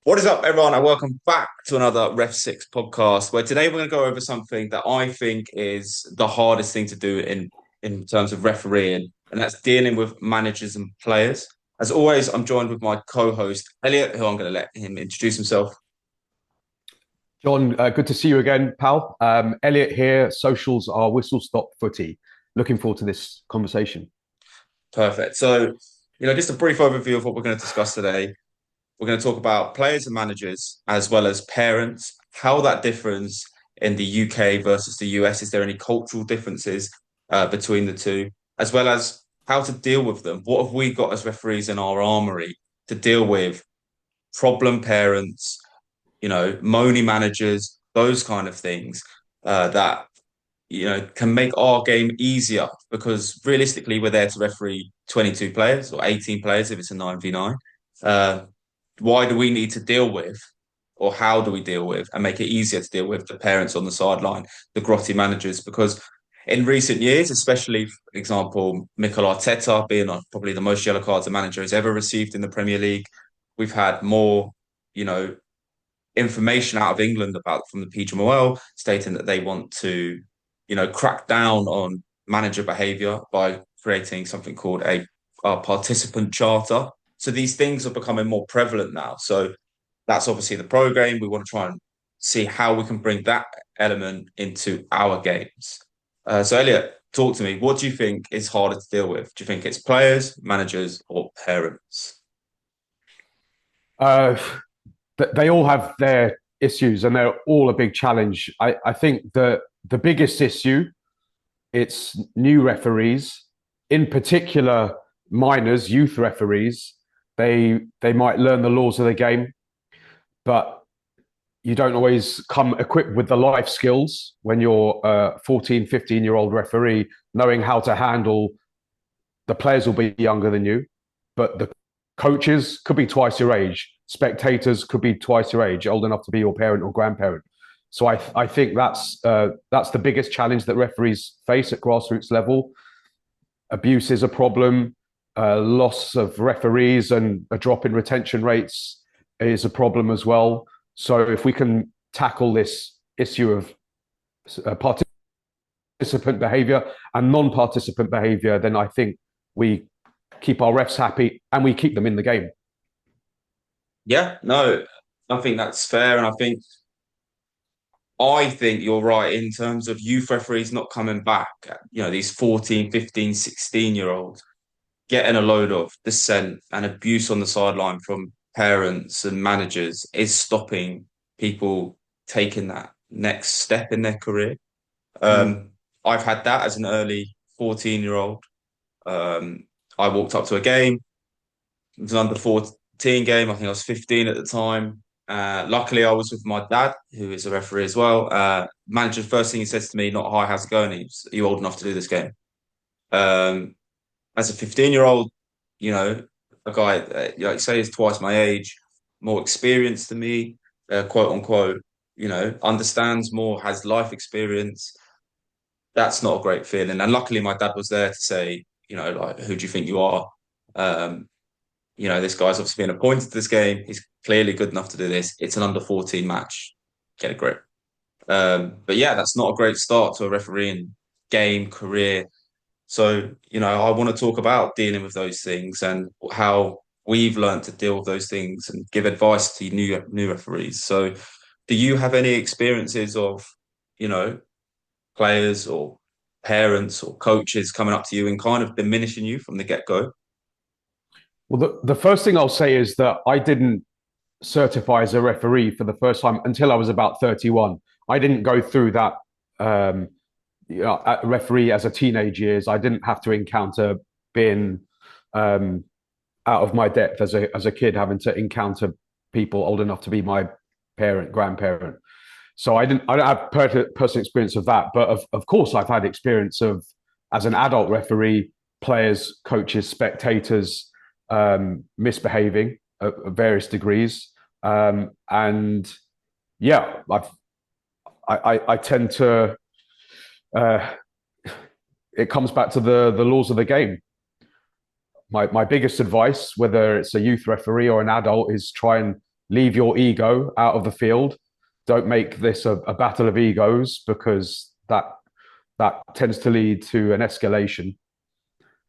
What is up, everyone, and welcome back to another REFSIX podcast, where today we're going to go over something that I think is the hardest thing to do in terms of refereeing, and that's dealing with managers and players. As always, I'm joined with my co-host, Elliot, who I'm going to let him introduce himself. John, good to see you again, pal. Elliot here. Socials are whistle stop footy. Looking forward to this conversation. Perfect. So, just a brief overview of what we're going to discuss today. We're going to talk about players and managers, as well as parents, how that differs in the UK versus the US. Is there any cultural differences between the two, as well as how to deal with them? What have we got as referees in our armory to deal with problem parents, moany managers, those kind of things that, can make our game easier because realistically, we're there to referee 22 players or 18 players if it's a 9v9. Why do we need to deal with, or how do we deal with, and make it easier to deal with the parents on the sideline, the grotty managers? Because in recent years, especially, for example, Mikel Arteta being probably the most yellow cards a manager has ever received in the Premier League, we've had more, information out of England about from the PGMOL stating that they want to, crack down on manager behaviour by creating something called a participant charter. So these things are becoming more prevalent now. So that's obviously the pro game. We want to try and see how we can bring that element into our games. So Elliot, talk to me. What do you think is harder to deal with? Do you think it's players, managers, or parents? They all have their issues, and they're all a big challenge. I think the biggest issue, it's new referees, in particular minors, youth referees. They might learn the laws of the game, but you don't always come equipped with the life skills when you're a 14, 15-year-old referee, knowing how to handle the players will be younger than you, but the coaches could be twice your age. Spectators could be twice your age, old enough to be your parent or grandparent. So I think that's the biggest challenge that referees face at grassroots level. Abuse is a problem. Loss of referees and a drop in retention rates is a problem as well. So if we can tackle this issue of participant behavior and non-participant behavior, then I think we keep our refs happy and we keep them in the game. Yeah, no, I think that's fair. And I think you're right in terms of youth referees not coming back, these 14, 15, 16-year-olds getting a load of dissent and abuse on the sideline from parents and managers is stopping people taking that next step in their career. I've had that as an early 14-year-old. I walked up to a game. It was an under 14 game. I think I was 15 at the time. Luckily, I was with my dad, who is a referee as well. Manager, first thing he says to me, not, "Hi, how's it going?" Are you old enough to do this game? As a 15-year-old, a guy, like say, is twice my age, more experienced than me, quote unquote, understands more, has life experience. That's not a great feeling. And luckily, my dad was there to say, like, who do you think you are? This guy's obviously been appointed to this game. He's clearly good enough to do this. It's an under 14 match. Get a grip. But yeah, that's not a great start to a refereeing game career. So, I want to talk about dealing with those things and how we've learned to deal with those things and give advice to new referees. So, do you have any experiences of, players or parents or coaches coming up to you and kind of diminishing you from the get-go? Well, the first thing I'll say is that I didn't certify as a referee for the first time until I was about 31. I didn't go through that referee as a teenage years. I didn't have to encounter being out of my depth as a kid, having to encounter people old enough to be my parent, grandparent. So I don't have personal experience of that, but of course I've had experience of, as an adult referee, players, coaches, spectators misbehaving at various degrees, and yeah, I tend to. It comes back to the laws of the game. My biggest advice, whether it's a youth referee or an adult, is try and leave your ego out of the field. Don't make this a battle of egos, because that tends to lead to an escalation.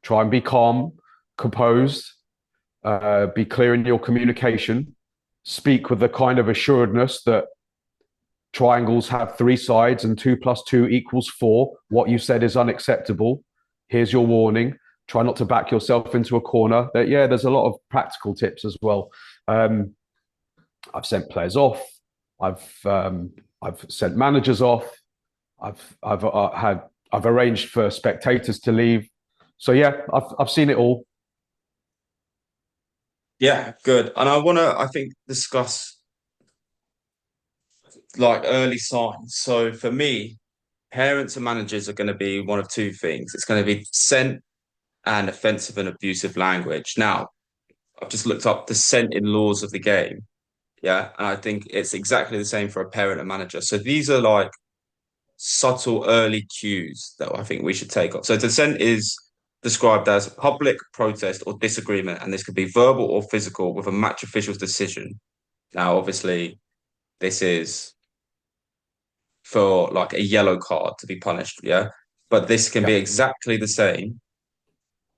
Try and be calm, composed, be clear in your communication, speak with the kind of assuredness that triangles have three sides and 2 + 2 = 4. What you said is unacceptable. Here's your warning. Try not to back yourself into a corner. There's a lot of practical tips as well. I've sent players off. I've sent managers off. I've arranged for spectators to leave. So yeah, I've seen it all. Yeah, good. And I think, discuss like early signs. So for me, parents and managers are going to be one of two things. It's going to be dissent and offensive and abusive language. Now, I've just looked up dissent in laws of the game. Yeah. And I think it's exactly the same for a parent and manager. So these are like subtle early cues that I think we should take on. So dissent is described as public protest or disagreement, and this could be verbal or physical with a match official's decision. Now, obviously, this is for like a yellow card to be punished, yeah. But this can Yeah. be exactly the same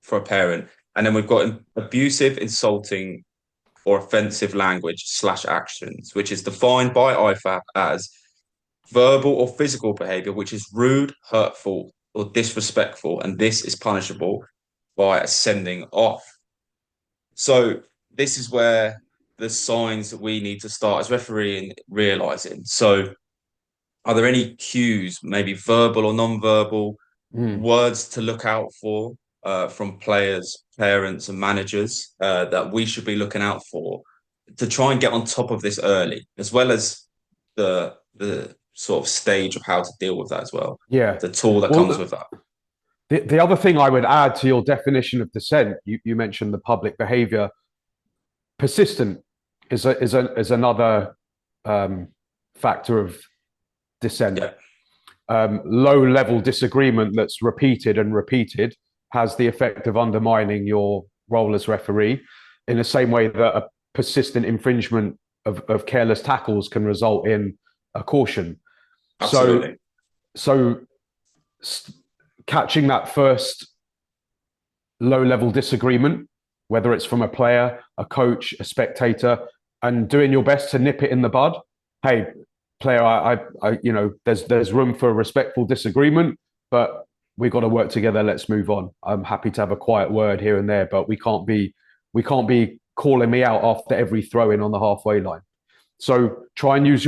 for a parent. And then we've got abusive, insulting, or offensive language / actions, which is defined by IFAB as verbal or physical behavior which is rude, hurtful, or disrespectful, and this is punishable by a sending off. So this is where the signs that we need to start as refereeing realizing. So are there any cues, maybe verbal or non-verbal, words to look out for from players, parents, and managers that we should be looking out for to try and get on top of this early, as well as the sort of stage of how to deal with that as well. Yeah. The tool that comes with that. The other thing I would add to your definition of dissent, you mentioned the public behavior. Persistent is another factor of dissent. Yeah. Low level disagreement that's repeated and repeated has the effect of undermining your role as referee, in the same way that a persistent infringement of careless tackles can result in a caution. Absolutely. So catching that first low level disagreement, whether it's from a player, a coach, a spectator, and doing your best to nip it in the bud. Hey, player, I there's room for a respectful disagreement, but we've got to work together. Let's move on. I'm happy to have a quiet word here and there, but we can't be calling me out after every throw in on the halfway line. So try and use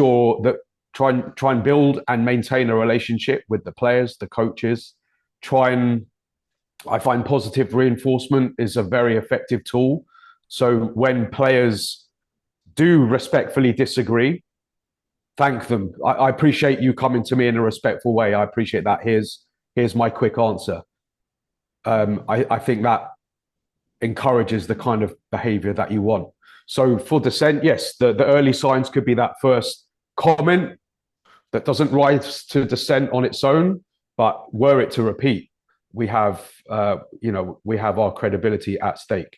try and build and maintain a relationship with the players, the coaches. I find positive reinforcement is a very effective tool. So when players do respectfully disagree, thank them. I appreciate you coming to me in a respectful way. I appreciate that. Here's my quick answer. I think that encourages the kind of behavior that you want. So for dissent, yes, the early signs could be that first comment that doesn't rise to dissent on its own, but were it to repeat, we have our credibility at stake.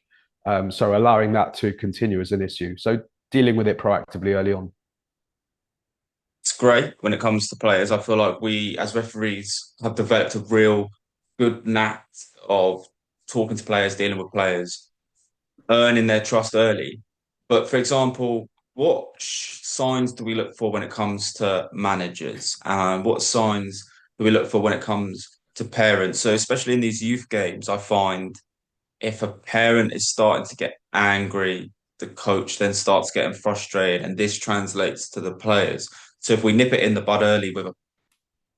So allowing that to continue is an issue. So dealing with it proactively early on. It's great when it comes to players. I feel like we, as referees, have developed a real good knack of talking to players, dealing with players, earning their trust early. But for example, what signs do we look for when it comes to managers? And what signs do we look for when it comes to parents? So especially in these youth games, I find if a parent is starting to get angry, the coach then starts getting frustrated, and this translates to the players. So if we nip it in the bud early with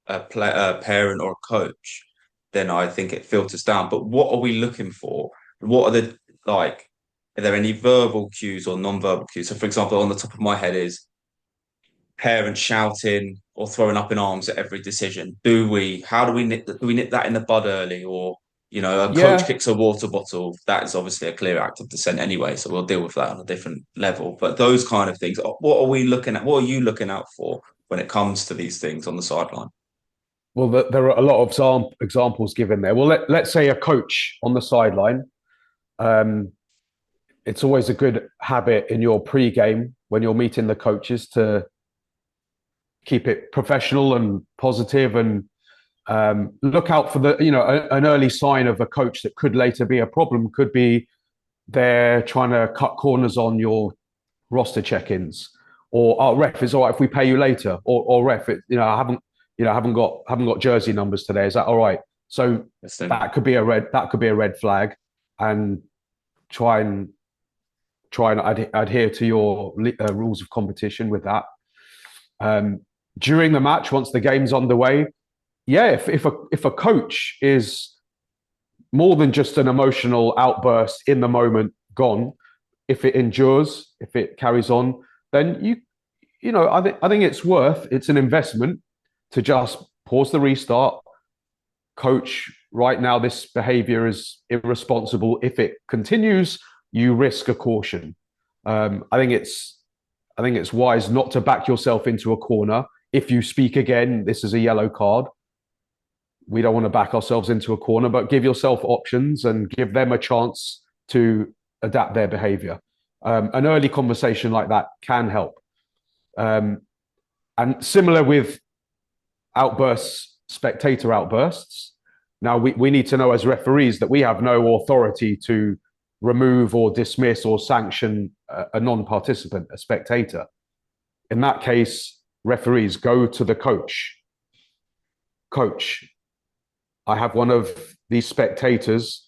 a parent or a coach, then I think it filters down. But what are we looking for? What are are there any verbal cues or non-verbal cues? So for example, on the top of my head is parents shouting or throwing up in arms at every decision. Do we nip that in the bud early? Or, a coach kicks a water bottle. That is obviously a clear act of dissent anyway. So we'll deal with that on a different level. But those kind of things, what are we looking at? What are you looking out for when it comes to these things on the sideline? Well, there are a lot of examples given there. Well, let's say a coach on the sideline. It's always a good habit in your pre-game when you're meeting the coaches to keep it professional and positive, and look out for an early sign of a coach that could later be a problem. Could be they're trying to cut corners on your roster check-ins, or ref, it's all right if we pay you later, or ref, I haven't got jersey numbers today. Is that all right? So that could be a red flag, and try and adhere to your rules of competition with that. During the match, once the game's underway, if a coach is more than just an emotional outburst in the moment gone, if it endures, if it carries on, then I think it's an investment to just pause the restart. Coach, right now this behavior is irresponsible. If it continues, you risk a caution. I think it's wise not to back yourself into a corner. If you speak again, this is a yellow card. We don't want to back ourselves into a corner, but give yourself options and give them a chance to adapt their behavior. An early conversation like that can help. And similar with outbursts, spectator outbursts. Now, we need to know as referees that we have no authority to remove or dismiss or sanction a non-participant, a spectator. In that case, referees go to the coach. Coach, I have one of these spectators.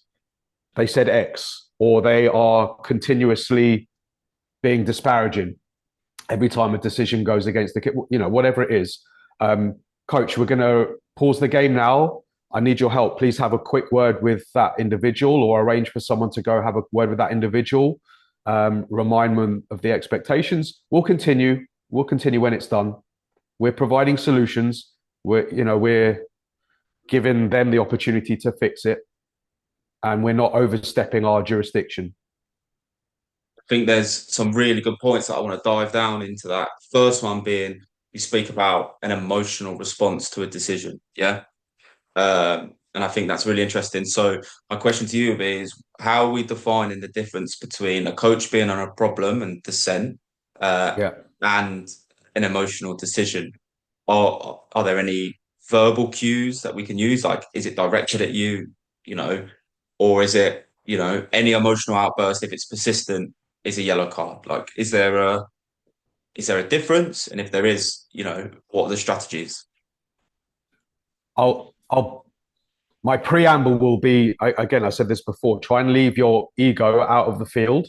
They said X, or they are continuously being disparaging every time a decision goes against the kid, whatever it is. Coach, we're going to pause the game now. I need your help. Please have a quick word with that individual, or arrange for someone to go have a word with that individual. Remind them of the expectations. We'll continue when it's done. We're providing solutions. We're giving them the opportunity to fix it, and we're not overstepping our jurisdiction. I think there's some really good points that I want to dive down into. That first one being, you speak about an emotional response to a decision. Yeah. And I think that's really interesting. So my question to you is, how are we defining the difference between a coach being on a problem and dissent, and an emotional decision? Are there any verbal cues that we can use? Like, is it directed at you, or is it, any emotional outburst, if it's persistent, is a yellow card? Like, is there a difference? And if there is, what are the strategies? My preamble will be, again, I said this before, try and leave your ego out of the field.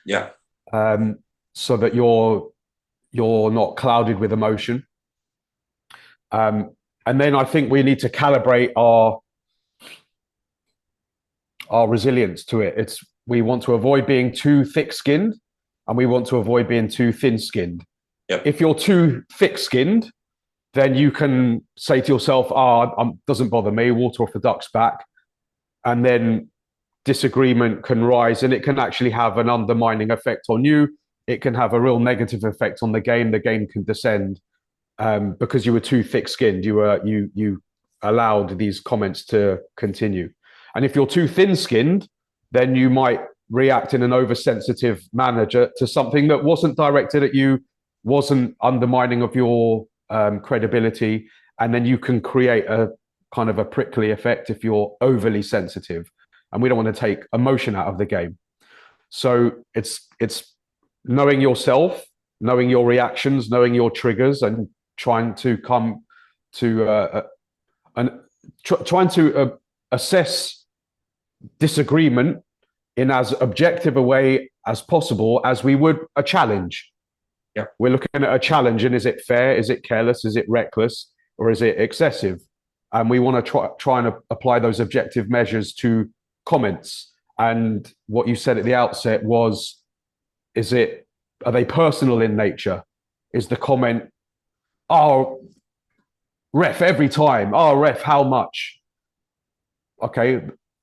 Yeah. So that you're not clouded with emotion. And then I think we need to calibrate our resilience to it. We want to avoid being too thick-skinned, and we want to avoid being too thin-skinned. Yep. If you're too thick-skinned, then you can say to yourself, doesn't bother me, water off the duck's back. And then disagreement can rise, and it can actually have an undermining effect on you. It can have a real negative effect on the game. The game can descend because you were too thick-skinned. You allowed these comments to continue. And if you're too thin-skinned, then you might react in an oversensitive manner to something that wasn't directed at you, wasn't undermining of your credibility, and then you can create a kind of a prickly effect if you're overly sensitive, and we don't want to take emotion out of the game. So it's knowing yourself, knowing your reactions, knowing your triggers, and trying to come to trying to assess disagreement in as objective a way as possible as we would a challenge. Yeah. We're looking at a challenge, and is it fair? Is it careless? Is it reckless? Or is it excessive? And we want to try and apply those objective measures to comments. And what you said at the outset was, are they personal in nature? Is the comment, oh, ref, every time, oh, ref, how much? Okay,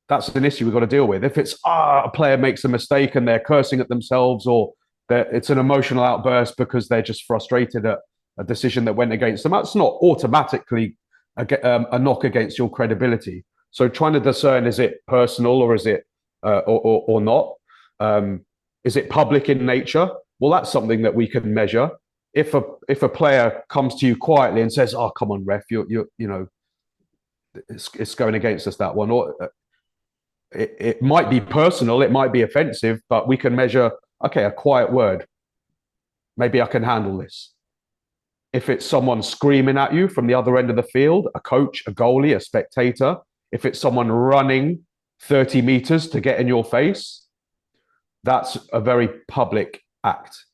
that's an issue we've got to deal with. If it's, a player makes a mistake and they're cursing at themselves, or it's an emotional outburst because they're just frustrated at a decision that went against them, that's not automatically a knock against your credibility. So trying to discern, is it personal or is it or not? Is it public in nature? Well, that's something that we can measure. If a player comes to you quietly and says, "Oh, come on, ref, it's going against us, that one," or it might be personal, it might be offensive, but we can measure. Okay, a quiet word. Maybe I can handle this. If it's someone screaming at you from the other end of the field, a coach, a goalie, a spectator, if it's someone running 30 meters to get in your face, that's a very public act.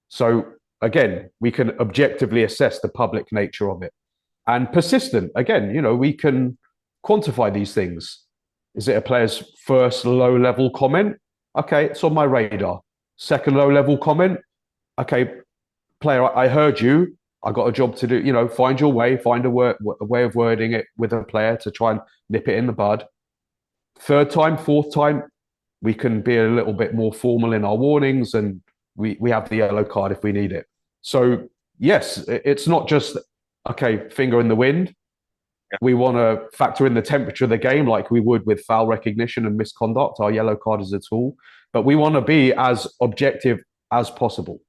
So again, we can objectively assess the public nature of it. And persistent, again, we can quantify these things. Is it a player's first low-level comment? Okay, it's on my radar. Second low-level comment? Okay, player, I heard you. I got a job to do. Find your way, find a way of wording it with a player to try and nip it in the bud. Third time, fourth time, we can be a little bit more formal in our warnings, and we have the yellow card if we need it. So yes, it's not just, okay, finger in the wind. Yeah. We want to factor in the temperature of the game like we would with foul recognition and misconduct. Our yellow card is a tool, but we want to be as objective as possible.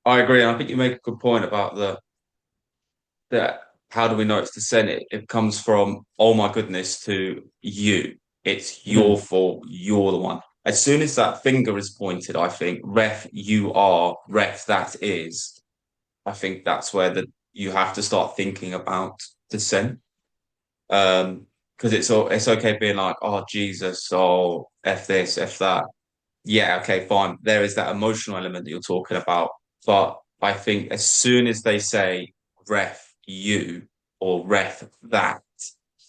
I agree. And I think you make a good point about that. How do we know it's dissent? It comes from, oh my goodness, to you. It's your fault. You're the one. As soon as that finger is pointed, I think, ref, you are, ref, that is. I think that's where you have to start thinking about dissent. Because it's okay being like, oh Jesus, oh F this, F that. Yeah, okay, fine. There is that emotional element that you're talking about. But I think as soon as they say ref you or ref that,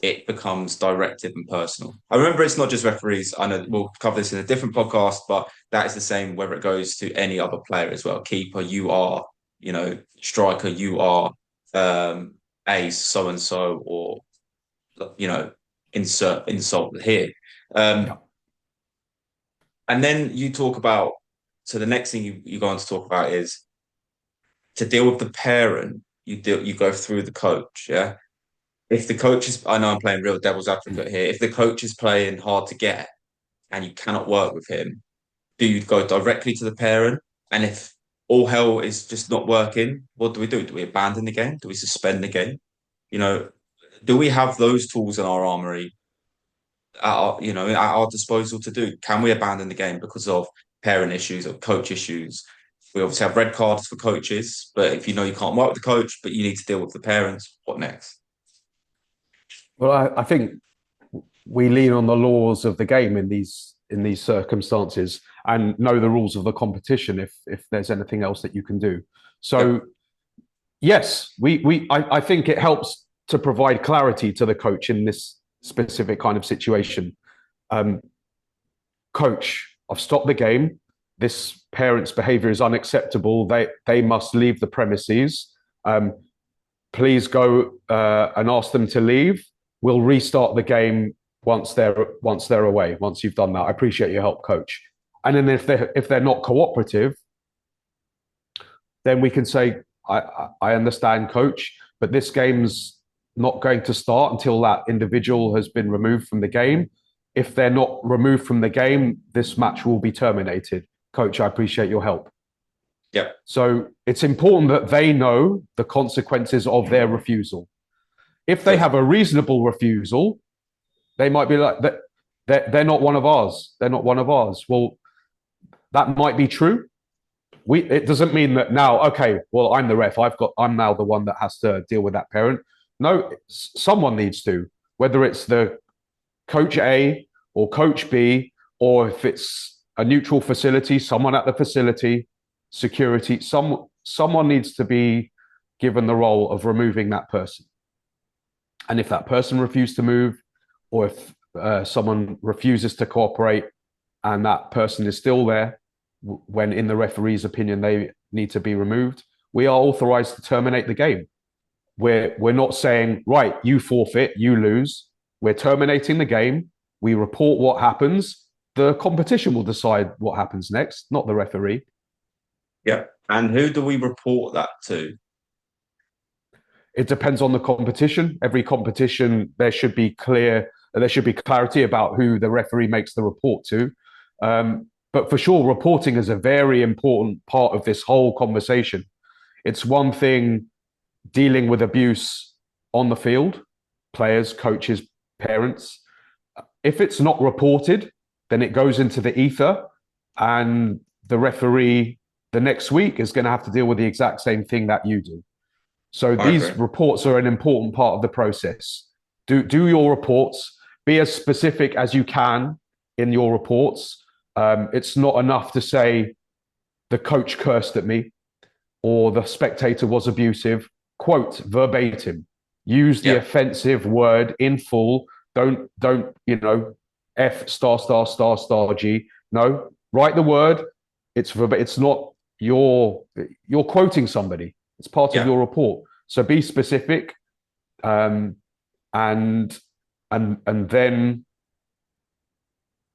it becomes directive and personal. I remember it's not just referees. I know we'll cover this in a different podcast, but that is the same whether it goes to any other player as well. Keeper, you are, striker, you are ace, so-and-so, or, insert insult here. Yeah. And then you talk about, so the next thing you go on to talk about is to deal with the parent, you go through the coach, yeah? If the coach is, I know I'm playing real devil's advocate here, if the coach is playing hard to get and you cannot work with him, do you go directly to the parent? And if all hell is just not working, what do we do? Do we abandon the game? Do we suspend the game? Do we have those tools in our armory at our disposal to do? Can we abandon the game because of parent issues or coach issues? We obviously have red cards for coaches, but if you can't work with the coach, but you need to deal with the parents, what next? Well, I think we lean on the laws of the game in these circumstances and know the rules of the competition if there's anything else that you can do. So yep. Yes, I think it helps to provide clarity to the coach in this specific kind of situation. Coach, I've stopped the game. This parent's behavior is unacceptable. They must leave the premises. Please go and ask them to leave. We'll restart the game once they're away. Once you've done that, I appreciate your help, coach. And then if they're not cooperative, then we can say, I understand, coach, but this game's not going to start until that individual has been removed from the game. If they're not removed from the game, this match will be terminated. Coach, I appreciate your help. Yeah. So it's important that they know the consequences of their refusal. If they have a reasonable refusal, they might be like, they're not one of ours. They're not one of ours. Well, that might be true. It doesn't mean that now, okay, well, I'm the ref. I'm now the one that has to deal with that parent. No, someone needs to, whether it's the coach A or coach B, or if it's a neutral facility, someone at the facility, security, someone needs to be given the role of removing that person. And if that person refuses to move, or if someone refuses to cooperate and that person is still there, when in the referee's opinion they need to be removed, we are authorized to terminate the game. We're not saying, right, you forfeit, you lose. We're terminating the game. We report what happens. The competition will decide what happens next, not the referee. Yeah. And who do we report that to? It depends on the competition. Every competition, there should be clarity about who the referee makes the report to. But for sure, reporting is a very important part of this whole conversation. It's one thing dealing with abuse on the field, players, coaches, parents. If it's not reported, then it goes into the ether, and the referee the next week is going to have to deal with the exact same thing that you do. So these reports are an important part of the process. Do your reports, be as specific as you can in your reports. It's not enough to say the coach cursed at me or the spectator was abusive. Quote verbatim. Use the offensive word in full. Don't F star star star star G. No, write the word. It's not you're quoting somebody. It's part of your report. So be specific, and then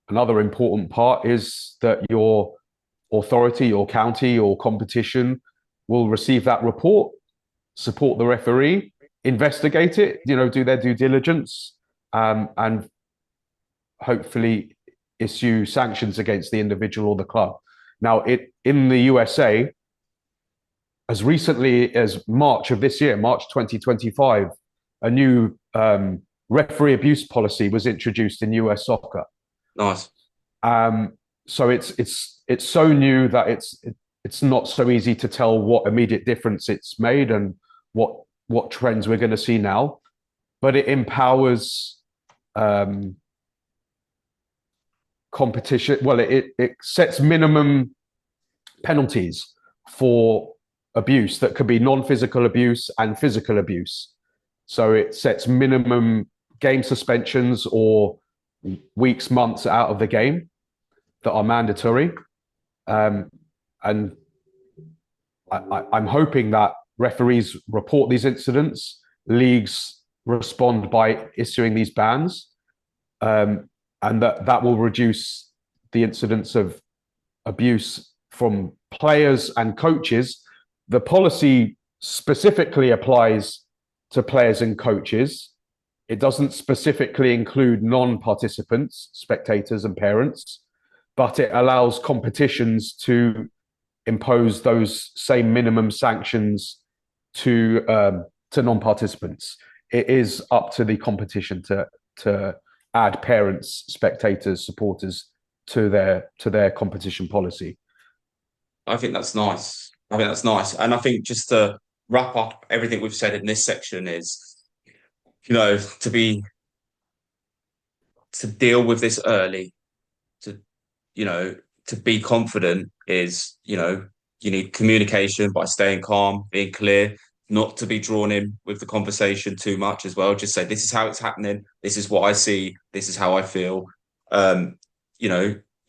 another important part is that your authority, your county, or competition will receive that report, support the referee, investigate it, do their due diligence, and hopefully issue sanctions against the individual or the club. Now, in the USA, as recently as March of this year, March 2025, a new referee abuse policy was introduced in US soccer. Nice. So it's so new that it's not so easy to tell what immediate difference it's made and what trends we're going to see now, but it empowers competition. Well, it sets minimum penalties for abuse that could be non-physical abuse and physical abuse. So it sets minimum game suspensions or weeks, months out of the game that are mandatory. And I'm hoping that referees report these incidents, leagues respond by issuing these bans, and that will reduce the incidence of abuse from players and coaches. The policy specifically applies to players and coaches. It doesn't specifically include non-participants, spectators and parents, but it allows competitions to impose those same minimum sanctions to non-participants. It is up to the competition to add parents, spectators, supporters to their competition policy. I think that's nice. And I think just to wrap up everything we've said in this section is, to deal with this early, to be confident is, you need communication by staying calm, being clear, not to be drawn in with the conversation too much as well. Just say, this is how it's happening. This is what I see. This is how I feel.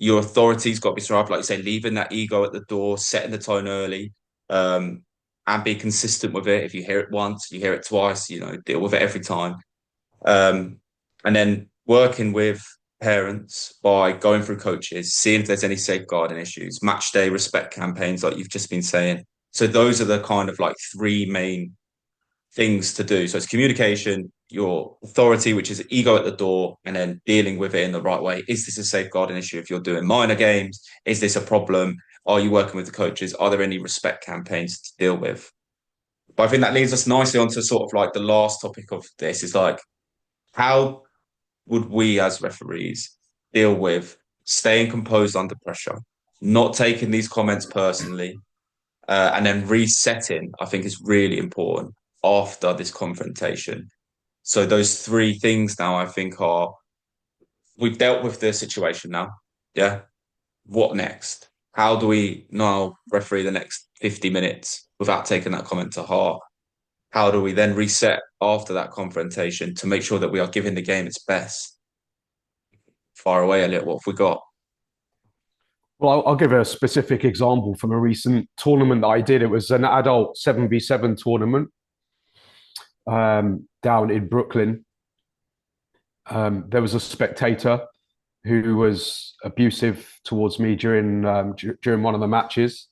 Your authority's got to be survived, like you say, leaving that ego at the door, setting the tone early, and be consistent with it. If you hear it once, you hear it twice, deal with it every time. And then working with parents by going through coaches, seeing if there's any safeguarding issues, match day respect campaigns, like you've just been saying. So those are the kind of like three main things to do. So it's communication, your authority, which is ego at the door, and then dealing with it in the right way. Is this a safeguarding issue if you're doing minor games? Is this a problem? Are you working with the coaches? Are there any respect campaigns to deal with? But I think that leads us nicely onto sort of like the last topic of this is like, how would we as referees deal with staying composed under pressure, not taking these comments personally, and then resetting, I think is really important after this confrontation. So those three things now, I think, we've dealt with the situation now. Yeah. What next? How do we now referee the next 50 minutes without taking that comment to heart? How do we then reset after that confrontation to make sure that we are giving the game its best? Far away a little, what have we got? Well, I'll give a specific example from a recent tournament that I did. It was an adult 7v7 tournament down in Brooklyn. There was a spectator who was abusive towards me during one of the matches.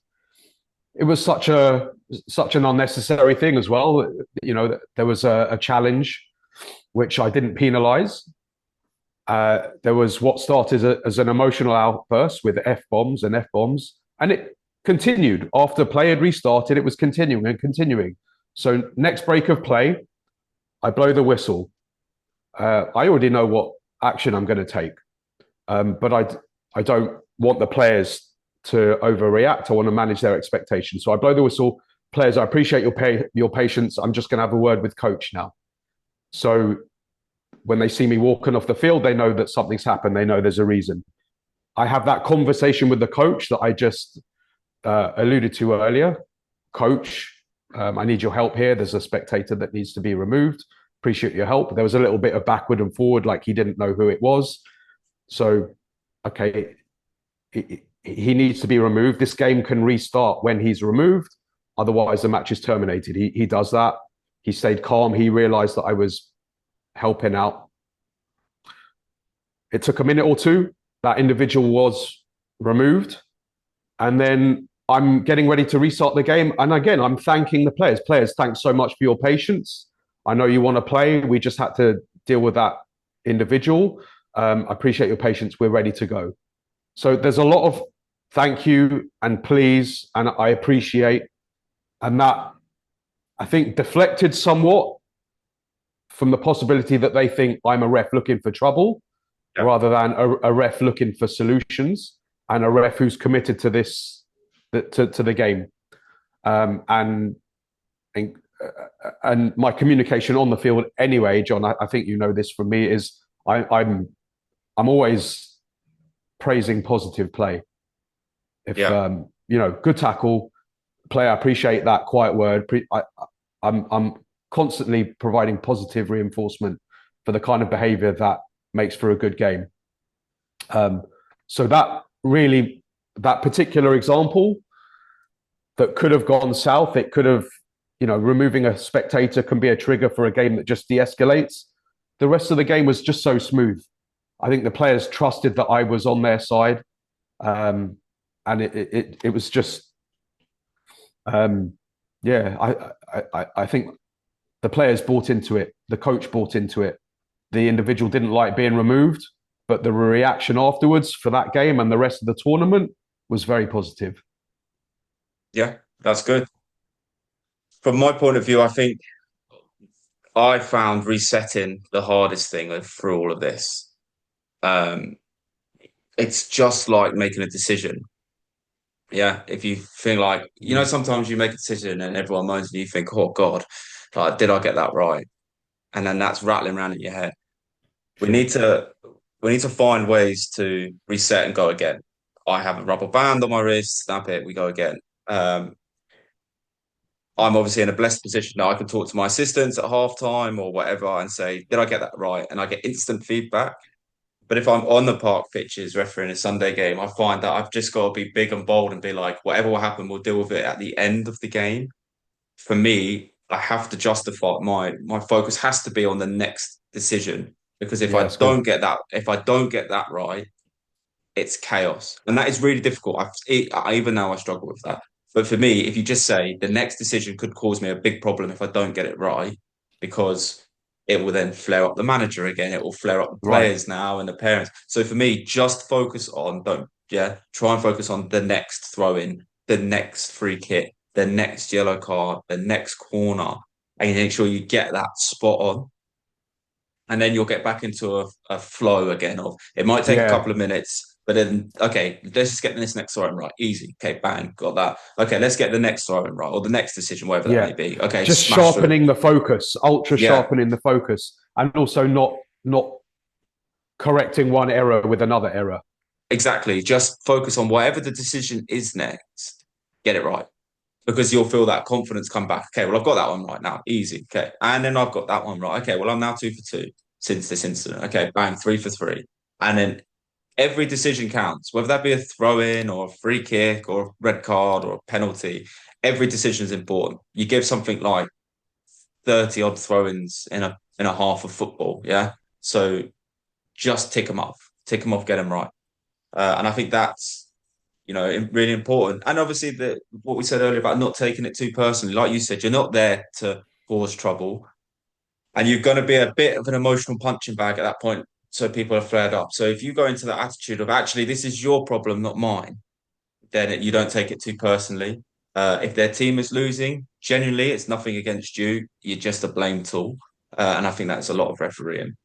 It was such an unnecessary thing as well. There was a challenge which I didn't penalise, There was what started as an emotional outburst with F-bombs and F-bombs, and it continued. After play had restarted, it was continuing and continuing. So next break of play, I blow the whistle. I already know what action I'm going to take, but I don't want the players to overreact. I want to manage their expectations. So I blow the whistle. Players, I appreciate your patience. I'm just going to have a word with coach now. So when they see me walking off the field, they know that something's happened. They know there's a reason. I have that conversation with the coach that I just alluded to earlier. Coach, I need your help here. There's a spectator that needs to be removed. Appreciate your help. There was a little bit of backward and forward, like he didn't know who it was. So, okay, he needs to be removed. This game can restart when he's removed. Otherwise, the match is terminated. He does that. He stayed calm. He realized that I was helping out. It took a minute or two. That individual was removed. And then I'm getting ready to restart the game. And again, I'm thanking the players. Players, thanks so much for your patience. I know you want to play. We just had to deal with that individual. I appreciate your patience. We're ready to go. So there's a lot of thank you and please, and I appreciate. And that, I think, deflected somewhat from the possibility that they think I'm a ref looking for trouble, rather than a ref looking for solutions, and a ref who's committed to this, to the game. And my communication on the field anyway, John, I think you know this from me, is I'm always praising positive play. If good tackle, player, I appreciate that quiet word. I'm constantly providing positive reinforcement for the kind of behavior that makes for a good game. So that particular example that could have gone south, it could have, removing a spectator can be a trigger for a game that just de-escalates. The rest of the game was just so smooth. I think the players trusted that I was on their side. And it was just, I think the players bought into it. The coach bought into it. The individual didn't like being removed, but the reaction afterwards for that game and the rest of the tournament was very positive. Yeah, that's good. From my point of view, I think I found resetting the hardest thing through all of this. It's just like making a decision. Yeah, if you feel like, sometimes you make a decision and everyone moans and you think, oh God, like, did I get that right? And then that's rattling around in your head. We need to find ways to reset and go again. I have a rubber band on my wrist, snap it, we go again. I'm obviously in a blessed position now. I can talk to my assistants at halftime or whatever and say, did I get that right? And I get instant feedback. But if I'm on the park pitches refereeing a Sunday game, I find that I've just got to be big and bold and be like, whatever will happen, we'll deal with it at the end of the game. For me, I have to justify my focus has to be on the next decision, because if I don't get that right, it's chaos, and that is really difficult. Even now I struggle with that. But for me, if you just say the next decision could cause me a big problem if I don't get it right, because it will then flare up the manager again. It will flare up the players now and the parents. So for me, just try and focus on the next throw in, the next free kick, the next yellow card, the next corner, and make sure you get that spot on. And then you'll get back into a flow again of, it might take a couple of minutes, but then, okay, let's just get this next throw in right. Easy. Okay, bang, got that. Okay, let's get the next throw in right, or the next decision, whatever that may be. Okay, just sharpening the focus, sharpening the focus, and also not correcting one error with another error. Exactly. Just focus on whatever the decision is next. Get it right. Because you'll feel that confidence come back. Okay, well, I've got that one right now. Easy. Okay. And then I've got that one right. Okay, well, I'm now 2 for 2 since this incident. Okay, bang, 3 for 3. And then every decision counts, whether that be a throw-in or a free kick or a red card or a penalty. Every decision is important. You give something like 30 odd throw-ins in a half of football. Yeah. So just tick them off, get them right. And I think that's, really important. And obviously what we said earlier about not taking it too personally, like you said, you're not there to cause trouble, and you're going to be a bit of an emotional punching bag at that point. so people are flared up. So if you go into the attitude of actually this is your problem, not mine, then you don't take it too personally. If their team is losing, genuinely, it's nothing against you. You're just a blame tool, and I think that's a lot of refereeing.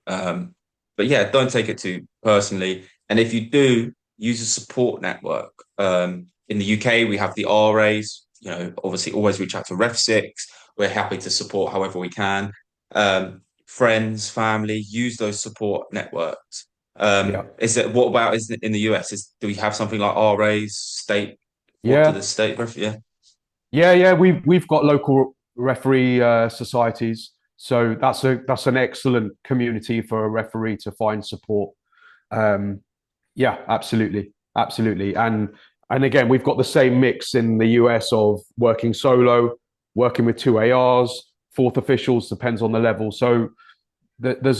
Um, but yeah, don't take it too personally. And if you do, use a support network. In the UK, we have the RAs. Obviously, always reach out to REFSIX. We're happy to support however we can. Friends, family, use those support networks. Yeah. What about is it in the US? Do we have something like RAs, state? What do the Yeah. state ref? Yeah, Yeah. We've got local referee societies, so that's an excellent community for a referee to find support. Um, yeah, absolutely. And again, we've got the same mix in the US of working solo, working with two ARs, fourth officials, depends on the level. So there's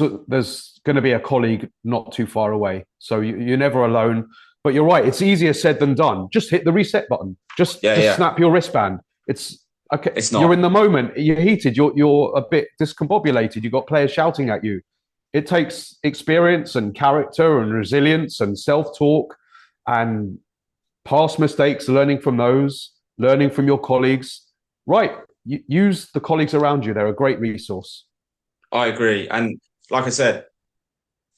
going to be a colleague not too far away. So you're never alone. But you're right; it's easier said than done. Just hit the reset button. yeah, Just yeah. snap your wristband. It's okay. It's You're not. in the moment. You're heated. You're a bit discombobulated. You've got players shouting at you. It takes experience and character and resilience and self-talk and past mistakes, learning from those, learning from your colleagues. Right. Use the colleagues around you. They're a great resource. I agree. And like I said,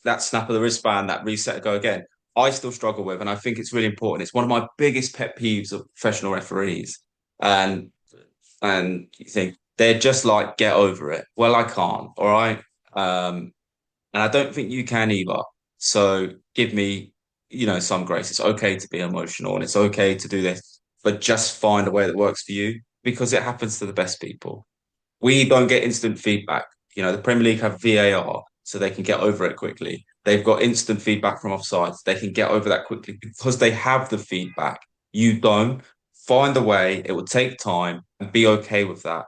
that snap of the wristband, that reset, go again. I still struggle with, and I think it's really important. It's one of my biggest pet peeves of professional referees, and you think they're just like get over it. Well, I can't. All right, and I don't think you can either. So give me, some grace. It's okay to be emotional, and it's okay to do this, but just find a way that works for you because it happens to the best people. We don't get instant feedback. The Premier League have VAR, so they can get over it quickly. They've got instant feedback from offsides. They can get over that quickly because they have the feedback. You don't. Find a way. It will take time and be okay with that.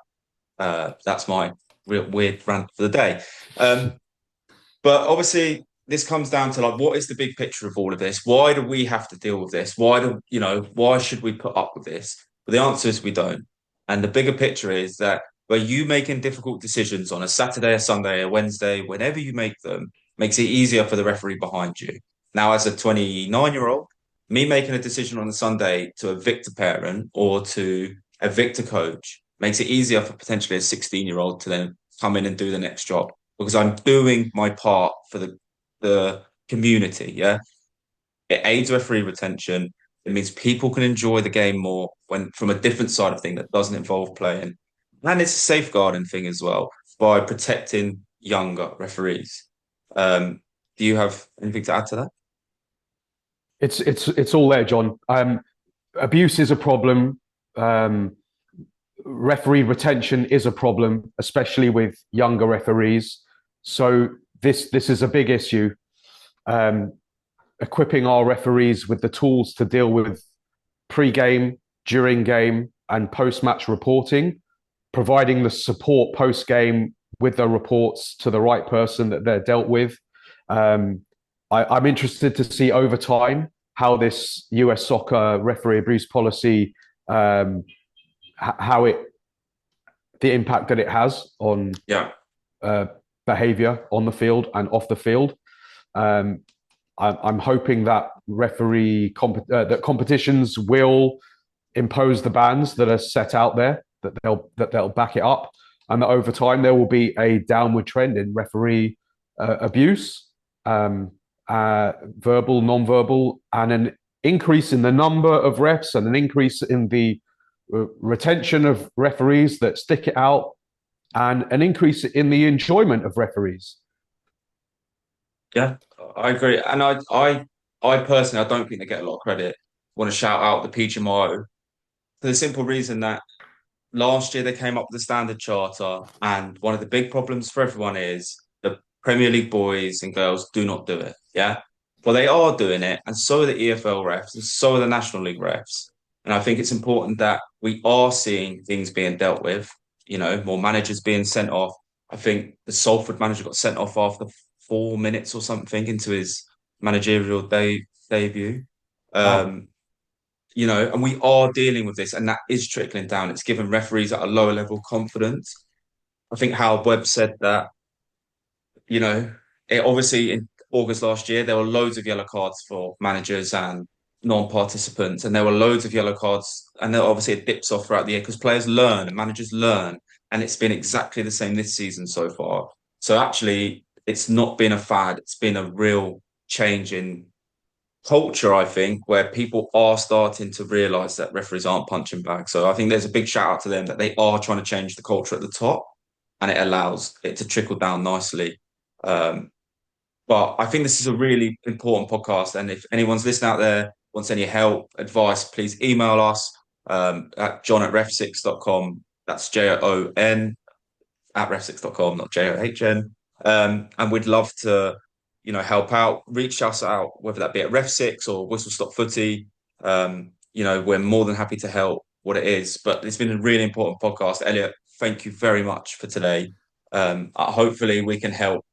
That's my real weird rant for the day. But obviously, this comes down to like, what is the big picture of all of this? Why do we have to deal with this? Why should we put up with this? But the answer is we don't. And the bigger picture is that where you making difficult decisions on a Saturday, a Sunday, a Wednesday, whenever you make them, makes it easier for the referee behind you. Now, as a 29-year-old, me making a decision on a Sunday to evict a parent or to evict a coach makes it easier for potentially a 16-year-old to then come in and do the next job because I'm doing my part for the community. Yeah, it aids referee retention. It means people can enjoy the game more when from a different side of thing that doesn't involve playing, and it's a safeguarding thing as well by protecting younger referees. Do you have anything to add to that? It's all there, John. Abuse is a problem. Referee retention is a problem, especially with younger referees. So this is a big issue. Equipping our referees with the tools to deal with pre-game, during game, and post-match reporting, providing the support post-game with the reports to the right person that they're dealt with. I'm interested to see over time how this US soccer referee abuse policy, the impact that it has on behavior on the field and off the field. I'm hoping that that competitions will impose the bans that are set out there, that they'll back it up, and that over time there will be a downward trend in referee abuse, verbal, non-verbal, and an increase in the number of refs and an increase in the retention of referees that stick it out, and an increase in the enjoyment of referees. Yeah, I agree. And I personally, I don't think they get a lot of credit. I want to shout out the PGMO for the simple reason that last year they came up with the standard charter, and one of the big problems for everyone is the Premier League boys and girls do not do it. Yeah. Well, they are doing it, and so are the EFL refs, and so are the National League refs. And I think it's important that we are seeing things being dealt with, more managers being sent off. I think the Salford manager got sent off after 4 minutes or something into his managerial debut. Wow. And we are dealing with this, and that is trickling down. It's given referees at a lower level confidence. I think Howard Webb said that, you know, obviously in August last year, there were loads of yellow cards for managers and non-participants, and there were loads of yellow cards. And then obviously it dips off throughout the year because players learn and managers learn, and it's been exactly the same this season so far. So actually, it's not been a fad; it's been a real change in culture, I think, where people are starting to realise that referees aren't punching bags. So I think there's a big shout out to them that they are trying to change the culture at the top, and it allows it to trickle down nicely. Um, but I think this is a really important podcast. And if anyone's listening out there, wants any help, advice, please email us at john@refsix.com. That's JON at refsix.com, not JOHN. And we'd love to, help out, reach us out, whether that be at RefSix or Whistle Stop Footy. We're more than happy to help what it is. But it's been a really important podcast. Elliot, thank you very much for today. Hopefully we can help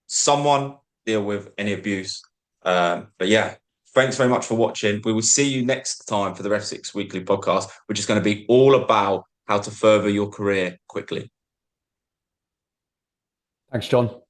someone deal with any abuse. But yeah, thanks very much for watching. We will see you next time for the RefSix Weekly Podcast, which is going to be all about how to further your career quickly. Thanks, John.